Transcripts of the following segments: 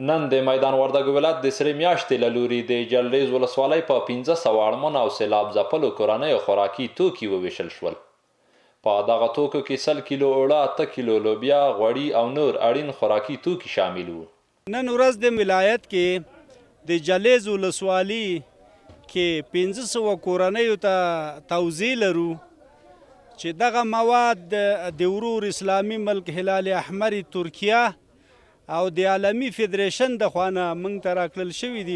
نن د میدان وردګو ولایت د سرې میاشتې له لوري د جلریز ولسوالۍ په 1500 اړمنو او سیلاب ځپلو کورنیو خوراکي توکي وویشل شول. په دغه توکو کې 100 کیلو اوړه، 8 کیلو لوبیا، غوړي او نور اړین خوراکي توکي شامل وو. نن ورځ د ولایت کې د جلریز ولسوالۍ کې 1500 کورنیو ته توزیع لرو چې دغه مواد د ورور اسلامي ملک هلال احمر ترکیه او د عالمي فدریشن د خوانه موږ ته راکړل شوي دي.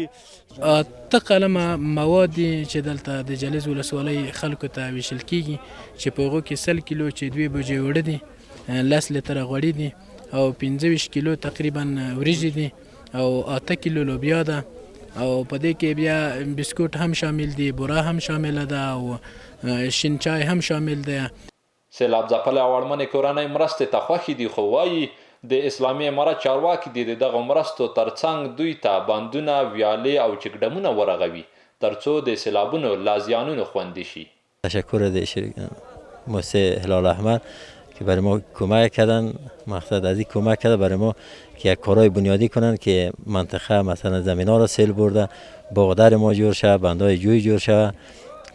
ته قلمه مواد دي چې دلته د جلریز ولسوالۍ خلکو ته ویشل کیږي چې په هغو کې 100 کیلو چې 2 بوجۍ اوړه دي، 10 لیتره غوړي دي او 25 کیلو تقریبا وریجې دي او 8 کیلو لوبیا ده او په دې کې بیا بسکوټ هم شامل دي، بوره هم شامله ده او شین چای هم شامل ده. سیلاب ځپلې او اړمنې کورنۍ مرستې ته خوښې دي، خو وایي د اسلامي امارت چارواکي دي دغه مرستو ترڅنګ دوی ته بندونه، ویالې او چکډمونه ورغوي ترڅو د سیلابونو له زیانونو خوندي شي. تشکر مؤسسه هلال احمر که برای ما کمک کردن، مقصد از این کمک کرده برای ما که یک کارهای بنیادی کنن که منطقه مثلا زمین ها را سیل برده، باغدر ما جور شود، بندهای جوی جور شود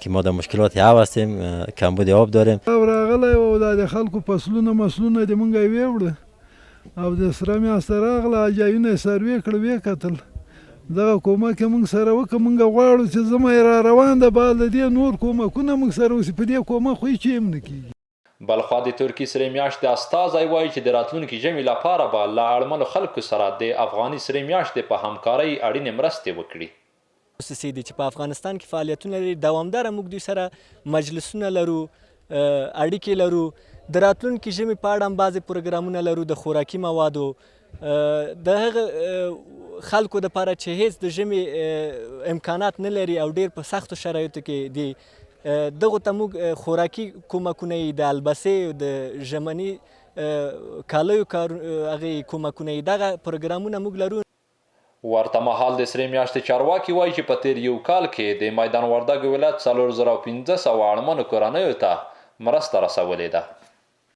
که ما در مشکلات یو هستیم، کمبود آب داریم. راغلی او د خلکو فصلونه مسلونه د مونږ ویوړه او د سره میاشته راغله جایونه سروې کړ، ویې کتل دغه کومک یې موږ سره وکړه. موږ غواړو چې زما را روان ده بعد د دې نور کومکونه موږ سره وسي، په دې کومک خو هېڅ هم نه کېږي. بلخوا د ترکي سرې میاشتې استازی وایي چې د راتلونکي ژمي لپاره به له اړمنو خلکو سره د افغاني سرې میاشتې په همکارۍ اړینې مرستې وکړي. موسسې دي چې په افغانستان کې فعالیتونه لري، دوامداره موږ دوی سره مجلسونه لرو، اړیکې لرو. د راتلونکي ژمي په اړه هم بعضې پروګرامونه لرو د خوراکي موادو د هغه خلکو دپاره چې هیڅ د ژمي امکانات نه لري او ډېر په سختو شرایطو کې دي. دغو ته موږ خوراکي کومکونه یې د البسې، د ژمني کالیو هغې کومکونه یې دغه پروګرامونه موږ لرو. ورته مهال د سرې میاشتې چارواکي وایي چې په تیر یو کال کې د میدان وردګو ولایت 4500 اړمنو کورنیو ته مرسته رسولې ده.